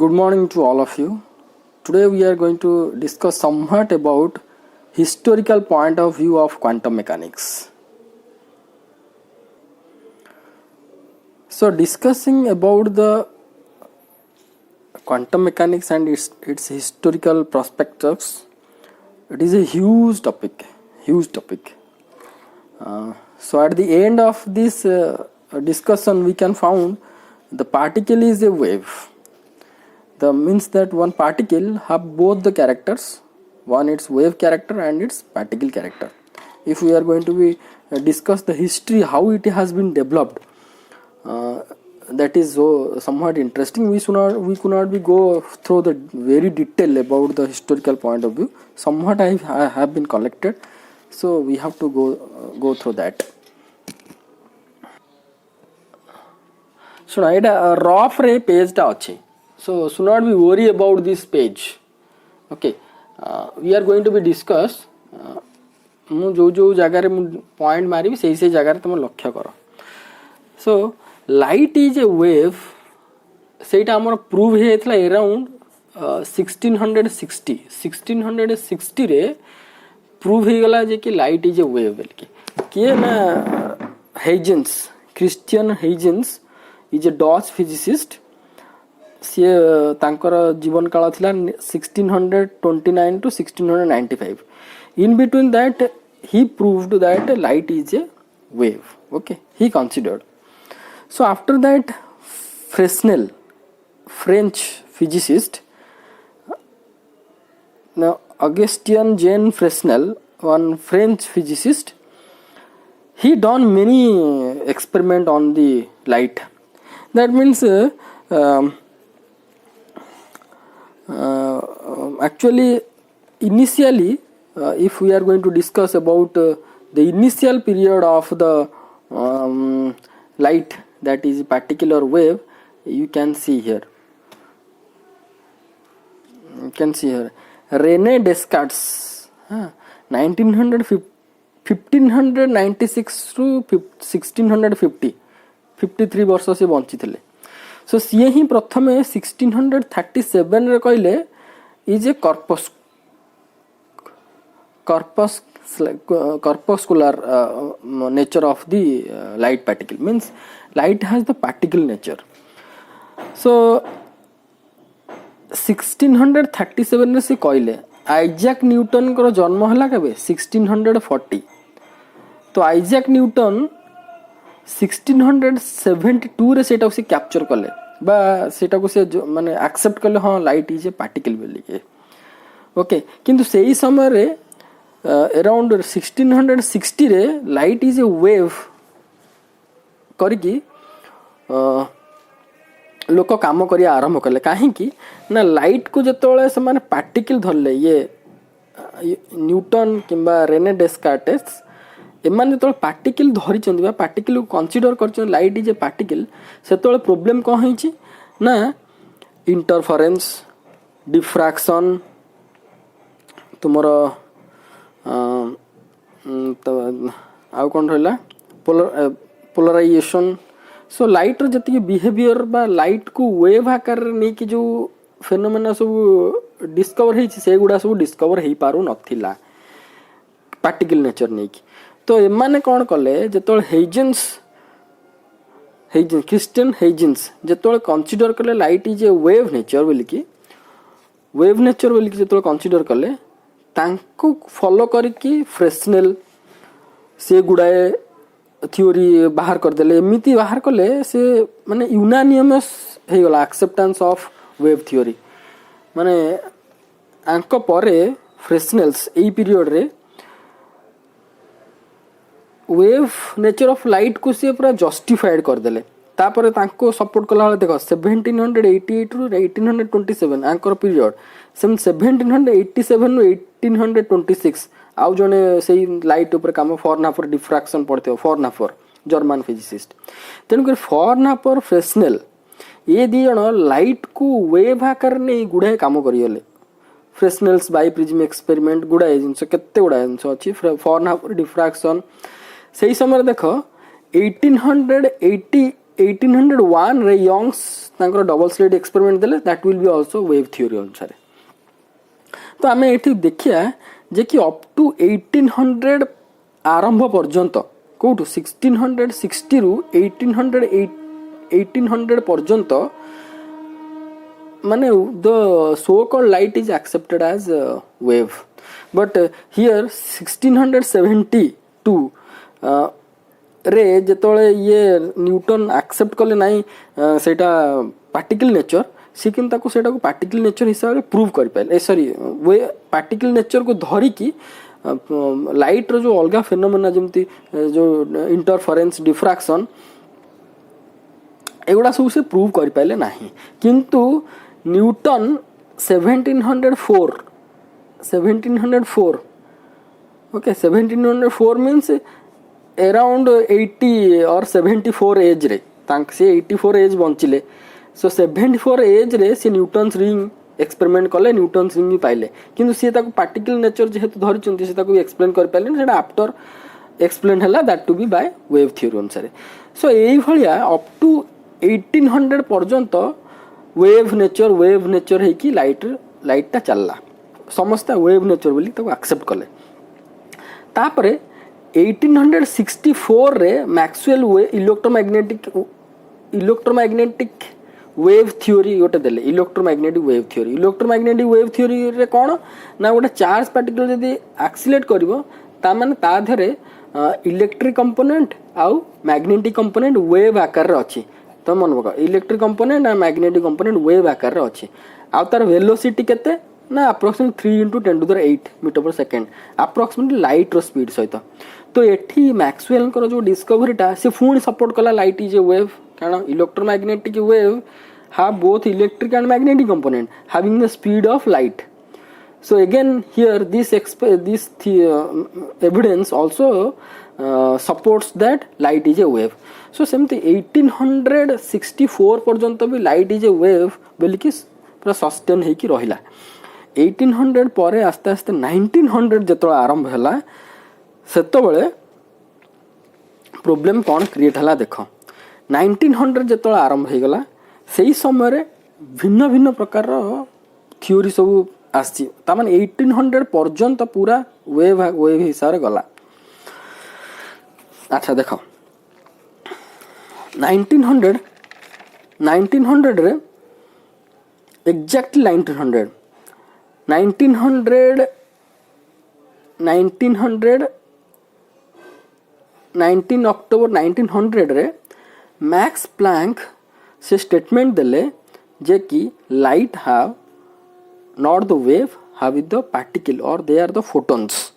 Good morning to all of you. Today we are going to discuss somewhat about historical point of view of quantum mechanics. So discussing about the quantum mechanics and its historical perspectives, it is a huge topic. So at the end of this discussion we can found the particle is a wave. That means that one particle have both the characters, one its wave character and its particle character. If we are going to be discuss the history how it has been developed, that is so somewhat interesting. We could not be go through the very detail about the historical point of view. Somewhat I have been collected, so we have to go through that. So now rough ray page ta achi. So should not be worry about this page. Okay, we are going to be discuss. जो जगह point मारी से जगह तुम लक्ष्य कर. So light is a wave. सेटा हमर प्रूव हेतला अराउंड 1660 रे प्रूव हे गला जे कि लाइट इज ए वेव बोल के ना Huygens Christian Huygens is a Dutch physicist. सी तांकर जीवन काल थिला 1629 to 1695. In between that he proved that light is a wave. Okay, he considered. So after that Fresnel, French physicist, now Augustin Jean Fresnel, one French physicist, he done many experiment on the light. That means actually initially if we are going to discuss about the initial period of the light, that is particular wave, you can see here René Descartes 1596 to 1650 53 वर्ष से bunchy थिले. सो सी ही प्रथम 1637 रे कहले is a corpuscular nature of the light particle, means light has the particle nature. So 1637 रे से कहले Isaac Newton को जन्म हला केबे 1640. तो आइजैक न्यूटन 1672 रे सेटा से कैप्चर कले बा सेटा को से माने एक्सेप्ट कले हां लाइट इज ए पार्टिकल बोली के. ओके, किंतु सेही समय रे अराउंड 1660 रे लाइट इज ए वेव करकी लोक काम करिया आरंभ कले. काहे कि ना लाइट को जतोळे से माने पार्टिकल धरले ये न्यूटन किंबा रेने डेस्कार्टेस एमाने तो पार्टिकल धरी चंदी बा पार्टिकल को कंसीडर कर लाइट इज ए पार्टिकल. से तो प्रॉब्लम कौन होईची ना इंटरफेरेंस डिफ्रैक्शन तुमर आउ कौन रहा पोलराइजेशन. सो लाइट जी बिहेवियर बा लाइट को वेव आकार नहीं कि जो फेनोमेना सब डिस्कवर होती से गुड़ा सब डिस्कवर हो पारु नथिला पार्टिकल नेचर नहीं कि. तो एमाने कौन कले जो हेजेंस क्रिश्चियन हेजेंस जो कंसीडर कले light is a wave nature बोली कि जो कंसीडर कले तांको फॉलो करके फ्रेस्नेल से गुड़ाए थ्योरी बाहर कर देले. एमिति बाहर कले से माने यूनानिमस हे गला एक्सेप्टेंस ऑफ वेव थ्योरी. माने आंको परे फ्रेस्नेल्स एई पीरियड रे वेव नेचर ऑफ लाइट को से पूरा जस्टिफाइड कर देले. तापर तांको सपोर्ट कला वाला देखो 1788 टू 1827 आंकर पीरियड. सेम 1787 टू 1826 आउ जने सेही लाइट ऊपर काम फॉर्नहाफर डिफ्रैक्शन पड़ते फॉर्नहाफर जर्मन फिजिसिस्ट. तेणु कर फॉर्नहाफर फ्रेस्नेल ये दी जण लाइट को वेव आकार ने गुड़ाए काम करियले. फ्रेस्नेल्स बाइप्रिज्म एक्सपेरिमेंट गुड़ाए जिनस केते गुड़ाए जिनस अछि फॉर्नहाफर डिफ्रैक्शन. से ही समय देख 1880 1801 रे यंग्स तांकर डबल स्लिट एक्सपेरिमेंट देले that will be also wave theory अनुसार। तो आम ये देखिया जे कि अप टू 1800 आरंभ पर्यंत कौटू 1660 रु 1800 पर्यंत माने the so called light is accepted as wave, but here 1672 रे जेतोले ये न्यूटन एक्सेप्ट कले नाई सेटा पार्टिकल नेचर सी कि सेटा को पार्टिकल नेचर हिसाब से प्रूव कर पाए सॉरी वे पार्टिकल नेचर को धरिकी लाइट रो जो अलग फेनोमेना जमती जो इंटरफेरेंस डिफ्रैक्शन एगुड़ा सब से प्रूव कर पाए नहीं, किंतु न्यूटन 1704 ओके 1704 मीन्स अराउंड 80 और 74 एज रे से 84 एज बंचिले। सो 74 एज रे से न्यूटन्स रिंग एक्सपेरिमेंट कले न्यूटन्स रिंग पाइले, किंतु सी ताको पार्टिकल नेचर जेहेतु धरिचंती से ताको एक्सप्लेन कर पाइले सेटा आफ्टर एक्सप्लेन हला that to be by wave theory अनुसार। सो एई भलिया अप टू 1800 पर्यंत वेव नेचर है कि लाइट चलला समस्त वेव नेचर बोली ताको एक्सेप्ट कले। तापरे 1864 रे मैक्सवेल इलेक्ट्रोमैग्नेटिक वेव थ्योरी गोटे देले इलेक्ट्रोमैग्नेटिक वेव थ्योरी रे कौन ना गोटे चार्ज पार्टिकल जदि एक्सीलेट करिवो ता माने ता धरे इलेक्ट्रिक कंपोनेंट आउ मैग्नेटिक कंपोनेंट वेव आकार रे अछि। तो मन पका इलेक्ट्रिक कंपोनेंट आ मैग्नेटिक कंपोनेंट वेव आकार रे अछि आ तार वेलोसिटी केते ना अप्रोक्सीमेटली 3 × 10⁸ मीटर पर सेकेंड अप्रोक्सीमेटली लाइट रो स्पीड सहित। तो एठी मैक्सवेल को जो डिस्कवरीटा से फुणी सपोर्ट कला लाइट इज ए वेव कारण electromagnetic wave have both electric and magnetic component having the speed of light. So again here this evidence also supports that light is a wave. So सेमती 1864 पर्यंत भी light is a wave बोली कि पूरा sustain होगी रहिला। 1800 पर आस्ते आस्ते 1900 जो आरंभ है सेतबले प्रोब्लेम कौन क्रिएट है देख 1900 जो आरंभ हो गला से समय भिन्न भिन्न प्रकार थ्योरी सब आसी तामान 1800 पर्यंत पूरा वेव हिसाब से गला। अच्छा देख 1900 रे एग्जैक्टली 19 अक्टोबर 1900 रे मैक्स प्लैंक से स्टेटमेंट देले जे कि light have not the wave have the particle और दे आर द फोटोन्स।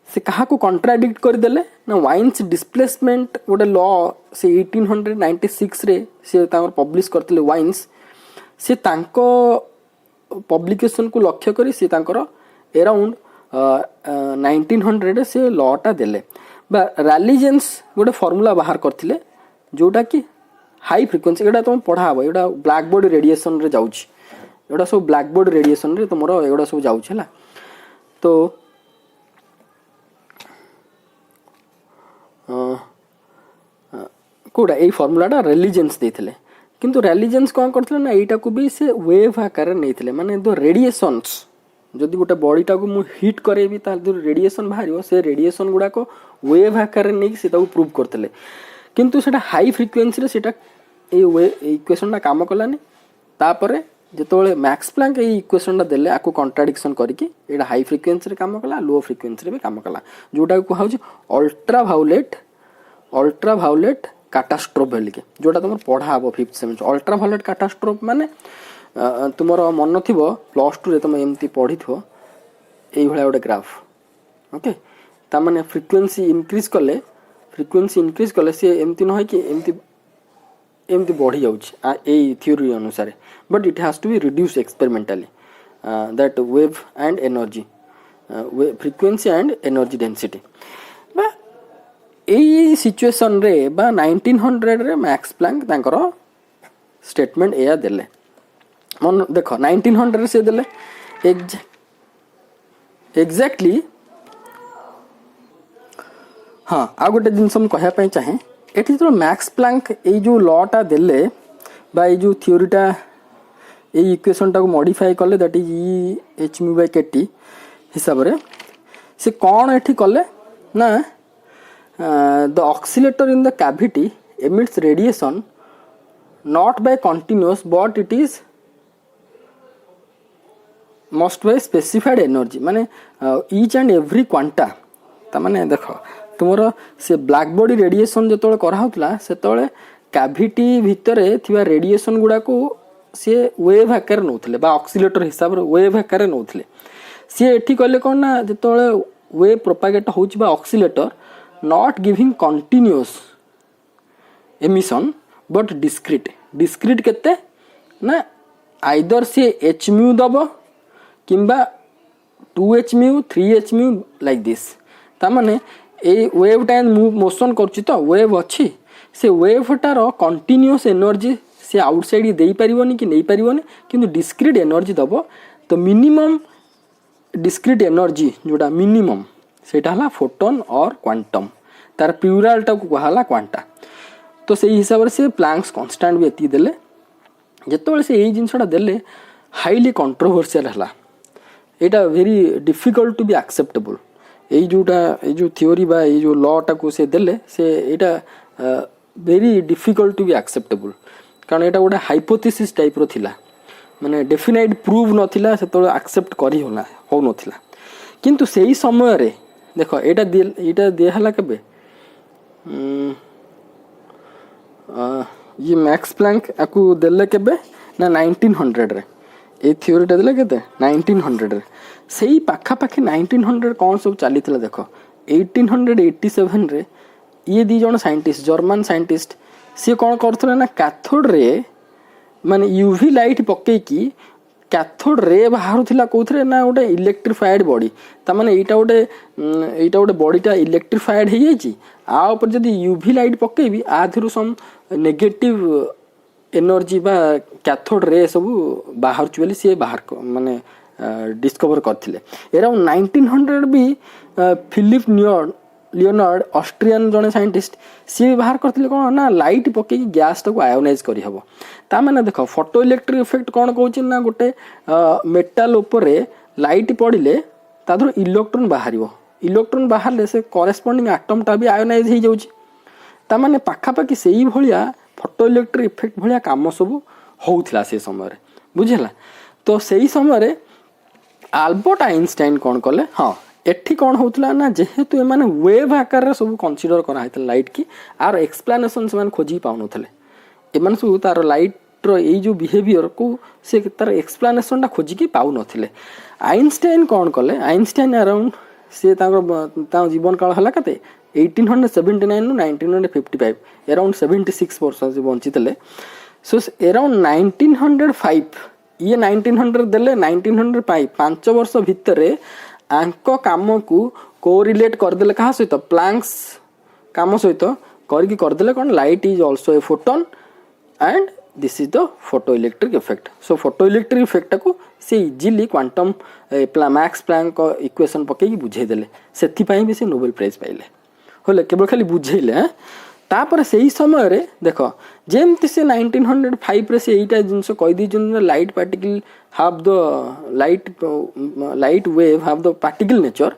से कहा को कॉन्ट्राडिक्ट कर देले ना वाइन्स डिस्प्लेसमेंट गोटे लॉ से 1896 रे से तांकर पब्लिश करथिले वाइन्स से तांको पब्लिकेशन को लक्ष्य करी से तांकर अराउंड 1900 रे से लॉटा देले बा रैलीजेंस गोटे फार्मूला बाहर करथिले जोटा कि हाई फ्रिक्वेंसी एटा तुम पढ़ा हम एटा ब्लैक बॉडी रेडिएशन रे जाउछि एटा सब ब्लैक बॉडी रेडिएशन रे तुमरो एटा सब जाउछि हला। तो कोडा ए फार्मूलाटा रेलिजेंस देथिले किंतु रेलिजेंस कोन करथिले ना एटा को भी से वेव आकार नेथिले माने दो रेडिएशंस जदि गोटे बॉडीटा को मु हीट करेबी तार जो रेडिएशन बाहरियो से रेडिएशन गुडा को वेव आकार नै से ताको प्रूव करथिले किंतु सेटा हाई फ्रिक्वेंसी रे सेटा ए इक्वेशनटा काम कलानी। तापरे जेतोले मैक्स प्लैंक ए इक्वेशनटा देले आको कॉन्ट्राडिक्शन करिकि एटा हाई फ्रिक्वेंसी रे काम कला लो फ्रिक्वेंसी रे भी काम कला जोटा को कहउछि अल्ट्रा वायलेट कैटास्ट्रोफ बोलिके जोटा तुम पढ़ा हम 5th semester. Ultra violet catastrophe माने तुमर मन थिबो +2 रे तुम एमती पढ़ी थो एई भला गोटे ग्राफ ओके ता माने फ्रिक्वेंसी इंक्रीज कले से एमती न है कि एमती बढ़ी जाउछि ए थ्योरी अनुसार but it has to be reduce experimentally that wave and energy frequency and energy density बा ए सिचुएशन रे बा 1900 रे मैक्स प्लैंक तांकर स्टेटमेंट एया देले मन देखो 1900 रे से देले एग्जैक्टली हाँ आ गोटे जिनस हम कहया चाहे ଏଠି ଯେତେବେଳେ ମ୍ୟାକ୍ସ ପ୍ଲାଙ୍କ ଏଇ ଯେଉଁ ଲଟା ଦେଲେ ବା ଏଇ ଯେଉଁ ଥିଓରିଟା ଏଇ ଇକ୍ୱେସନଟାକୁ ମଡ଼ିଫାଏ କଲେ ଦ୍ୟାଟ୍ ଇଜ୍ E/hμ/kT ହିସାବରେ ସେ କ'ଣ ଏଠି କଲେ ନା the oscillator in the cavity emits radiation not by continuous but it is must by specified energy माने each and every quanta ता माने देख तुमर से ब्लैक बॉडी रेडिएशन जो करा होतला सेतले कैविटी भितरे थिबा रेडिएशन गुडा को से वेव आकार नउथले बा ऑक्सीलेटर हिसाब रे वेव आकार नउथले से एठी कहले कोन ना जेतले वेव प्रोपागेट होउची बा oscillator not giving continuous emission but discrete केते ना आइदर से hμ दब किंबा 2hμ 3hμ लाइक दिस ता माने ए वेव टा मोशन करछि तो वेव अछि से वेव टार कंटीन्यूअस एनर्जी से आउटसाइड दे परिबोनी कि नहीं परिबोनी किंतु डिस्क्रीट एनर्जी दब तो मिनिमम डिस्क्रीट एनर्जी जोटा मिनिमम सेटा हला फोटोन और क्वांटम तार प्लूरल टा को कहला क्वांटा तो से हिसाब से प्लांक्स कांस्टेंट भी एति देले जेतोले से एई जिंसटा देले हाईली कंट्रोवर्शियल हला एटा very difficult to be acceptable एई जो थ्योरी बा एई जो लॉ टा को से देले से एटा very difficult to be acceptable कारण एटा गोटे हाइपोथेसिस टाइप रो थिला माने डेफिनाइट प्रूव नथिला सेतोले एक्सेप्ट करी होला हो नथिला किंतु सेही समय रे देखो एटा दे हला केबे ये मैक्स प्लैंक आकु देले केबे ना 1900 रे ए थ्योरीटा देले केते 1900 रे सेही पाखा पाखी 1900 कोन सब चलीथिला देखो 1887 रे ये दी जण साइंटिस्ट जर्मन साइंटिस्ट से कोन करथले ना कैथोड रे माने यूवी लाइट पक्के की कैथोड रे बाहर थिला कोथरे ना गोटे इलेक्ट्रिफाइड बॉडी ता माने एटा गोटे बॉडीटा इलेक्ट्रिफाइड हे जाईची आ ऊपर जदी यूवी लाइट पकेबी आ थिरु सम नेगेटिव एनर्जी बा कैथोड रे सब बाहर चुली से बाहर माने डिस्कवर करथिले अराउंड 1900 भी फिलिप लियोनार्ड ऑस्ट्रियन जने साइंटिस्ट सी बाहर करथिले कोन ना लाइट पके गैस टाको आयोनाइज करी हबो ता माने देखो फोटो इलेक्ट्रिक इफेक्ट कोन कहउची ना गोटे मेटल ऊपर लाइट पड़िले तादर इलेक्ट्रॉन बाहरिबो इलेक्ट्रॉन बाहरले से करेस्पोंडिंग एटम टा भी आयोनाइज हो जाउची ता माने पाखा पाखी सेही भलिया फोटो इलेक्ट्रिक इफेक्ट भलिया काम सब होउथला से समय रे बुझिला तो सेही समय रे अल्बर्ट आइंस्टाइन कोन कले हां एठी कोन होउतला ना जेहेतु ए माने वेव आकार रे सब कंसीडर करा हैतला लाइट की आर एक्सप्लेनेशन से माने खोजी पाउनथले ए माने सब तार लाइट रो ए जो बिहेवियर को से तार एक्सप्लेनेशन ता खोजी की पाउ नथिले आइंस्टाइन कोन कले आइंस्टाइन अराउंड से ता जीवन काल हला कते 1879 नु 1955 अराउंड 76 वर्ष से बंचितले सो अराउंड 1905 ये 1900 देले 1905 5 वर्ष भितरे आंको काम को कोरिलेट कर देले कहा सहित प्लैंक्स काम सहित करकी कर देले कोन light is also a photon and this is the photo electric effect so photo electric effect को से easily quantum Max Planck equation पके की बुझे देले सेथि पई भी से नोबेल प्राइज पाइले होले केवल खाली बुझेले तापर सेही समय रे देखो जेमति से 1905 रे से एटा जिंस कहि दी जन light particle have the light wave have the particle nature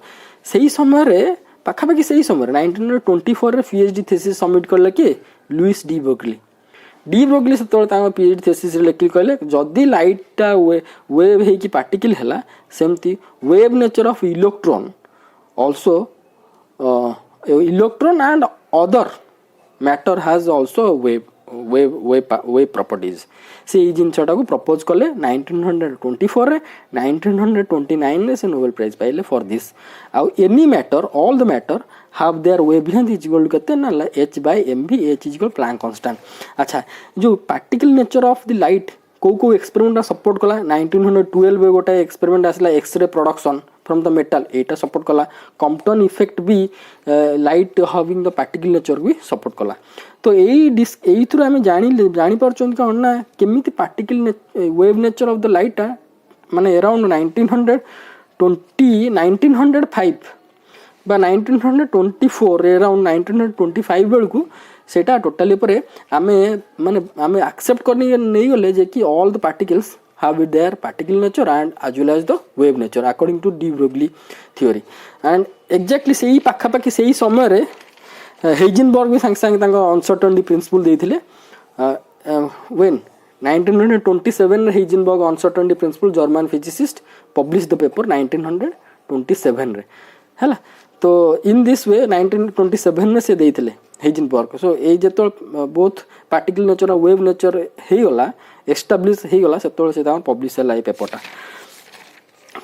सेही समय रे पाखा पाखी सेही समय रे 1924 रे पीएचडी थीसिस सबमिट करले के लुइस डी ब्रोगली से तोळ पीएचडी थीसिस रे लिखि कहले जदी लाइट टा वेव हे की पार्टिकल हला सेमति wave nature of electron also electron and other matter has also wave properties से ई जिनछटा को प्रपोज कले 1924 रे 1929 रे से नोबेल प्राइज पाइले फॉर दिस आउ any matter all the matter have their wavelength is equal to कते ना h/mv h is equal Planck constant अच्छा जो particle nature of the light को एक्सपेरिमेंट सपोर्ट कला 1912 में गोटे एक्सपेरिमेंट आसला x ray production from the metal एटा सपोर्ट कला कॉम्पटन इफेक्ट भी light having the particle nature भी सपोर्ट कला तो एई थ्रू हम जानी परछन कोन ना केमिति particle wave nature of the light माने अराउंड 1905 बा 1924 अराउंड 1925 बेलू सेटा टोटली पर आमे माने आमे एक्सेप्ट करनी नहीं गले जे कि all the particles have with their particle nature and as well as the wave nature according to de Broglie theory and exactly सेही पाखा पाखी सेही समय रे हेइजेनबर्ग भी संग संग तांको अनसर्टेनिटी प्रिंसिपल देथिले when 1927 Heisenberg uncertainty principle German physicist publish the paper 1927 रे हैला तो इन दिस वे 1927 में से देथिले हेइजेनबर्ग सो ए जेतो बोथ पार्टिकल नेचर और वेव नेचर हे गला एस्टाब्लिश हे गला सेतो से ता पब्लिश हला ए पेपरटा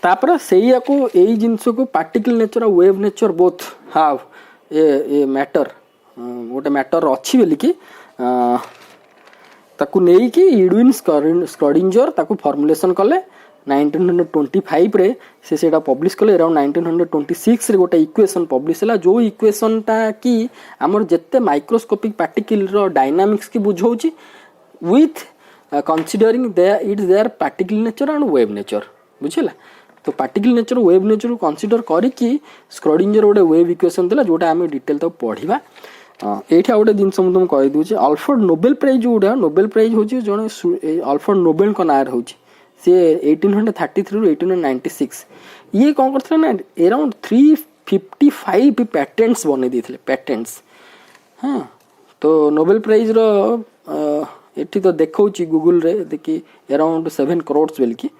तापर सेया को एई जिंस को पार्टिकल नेचर और wave nature both have a matter गोटे मैटर अच्छी बोली कि ताकू नहीं कि इडविन स्क्रॉडिंजर ताकू फॉर्मुलेशन कले 1925 रे से सेटा पब्लिश कले अराउंड 1926 रे गोटे इक्वेशन पब्लिश हला जो इक्वेशन टा कि हमर जत्ते माइक्रोस्कोपिक पार्टिकल रो डायनामिक्स की बुझौची with considering their particle nature and wave nature बुझिला तो पार्टिकल नेचर वेव नेचर को कंसीडर करिकी स्क्रॉडिंजर गोटे वेव इक्वेशन देला जोटा हम डिटेल तो पढ़िबा एठी गोटे जिन तुम कहि दूचे अल्फ्रेड नोबेल प्राइज जोटा नोबेल प्राइज होची जने अल्फ्रेड नोबेल को नार होची से 1833 रु 1896 ये कौन करथले ना अराउंड 355 पैटेंट्स बने देथिले पैटेंट्स हां तो नोबेल प्राइज रो एठी तो देखौची गूगल रे देखि अराउंड 7 करोड़ बेल की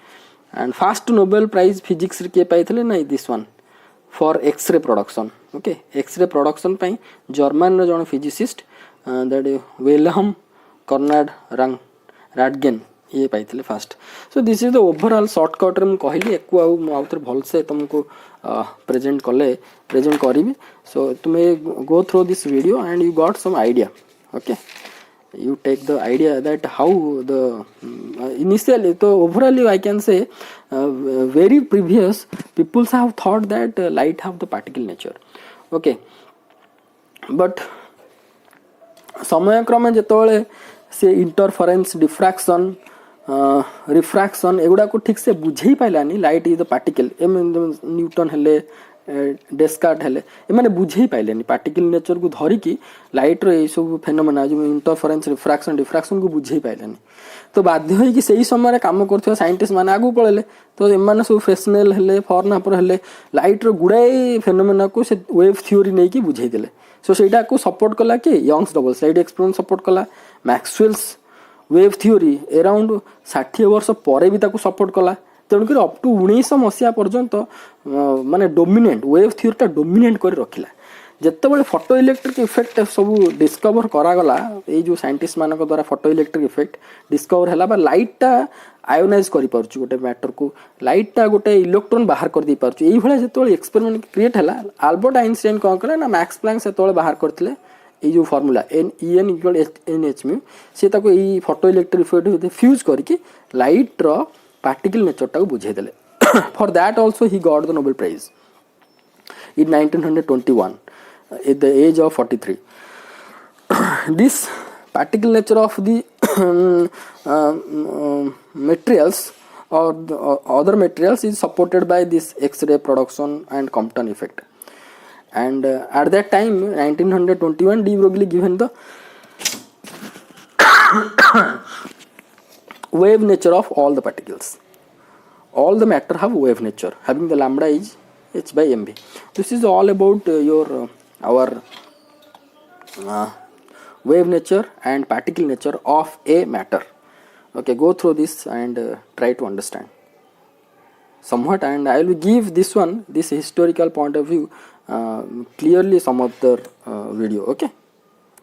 and first Nobel prize physics रे के पाइथिले ना this one for X-ray production okay X-ray production पई जर्मन रो जण physicist that Wilhelm Conrad Rontgen ये पाइथिले first so this is the overall shortcut रे म कहली एको आउ थोर भल से तुमको प्रेजेंट करिवि सो तुमे go through this video and you got some idea okay you take the idea that how the initially so overall I can say very previous people have thought that light have the particle nature okay but समय क्रमे जेतोले से interference diffraction refraction एगुडा को ठीक से बुझेई पाइलानी light is the particle Newton हेले डेस्कार्ट हेले ए माने बुझेई पाइलेनी पार्टिकल नेचर को धरि की लाइट रो ए सब फेनोमेना जो इंटरफेरेंस रिफ्रैक्शन डिफ्रैक्शन को बुझेई पाइलेनी तो बाध्य होई कि सेही समय रे काम करथवा साइंटिस्ट माने आगु पळेले तो एमाने सब फ्रेस्नेल हेले फॉर्नापर हेले लाइट रो गुडाई फेनोमेना को से वेव थ्योरी नै की बुझेई देले सो सेटा को सपोर्ट कला कि Young's double slit experiment support कला मैक्सवेल्स वेव थ्योरी अराउंड 60 वर्ष परे भी ताको सपोर्ट कला तेणुक अप टू 1900 मसीहा पर्यंत माने डोमिनेंट वेव थ्योरीटा डोमिनेंट कर रखिला जेतेबेले फोटो इलेक्ट्रिक इफेक्ट सब डिस्कवर करागला ये जो साइंटिस्ट मानक द्वारा फोटो इलेक्ट्रिक इफेक्ट डिस्कवर हैला बा लाइटटा आयोनाइज करि पारछु गोटे मैटर को लाइटटा गोटे इलेक्ट्रॉन बाहर कर दी पारछु एही भले जेतेबेले एक्सपेरिमेंट क्रिएट हैला अल्बर्ट आइंस्टाइन कोन कला ना मैक्स प्लैंक सेतेबेले बाहर करथिले ये जो फार्मूला En = nhν से ताको ई फोटो इलेक्ट्रिक इफेक्ट फ्यूज करके लाइट रो पार्टिकल नेचर टा को बुझे देले for that also he got the Nobel prize in 1921 at the age of 43 this particle nature of the materials or the, other materials is supported by this X-ray production and Compton effect and at that time 1921 de Broglie given the wave nature of all the particles all the matter have wave nature having the lambda is h by mv this is all about your our wave nature and particle nature of a matter okay go through this and try to understand somewhat and I will give this one this historical point of view clearly some other video okay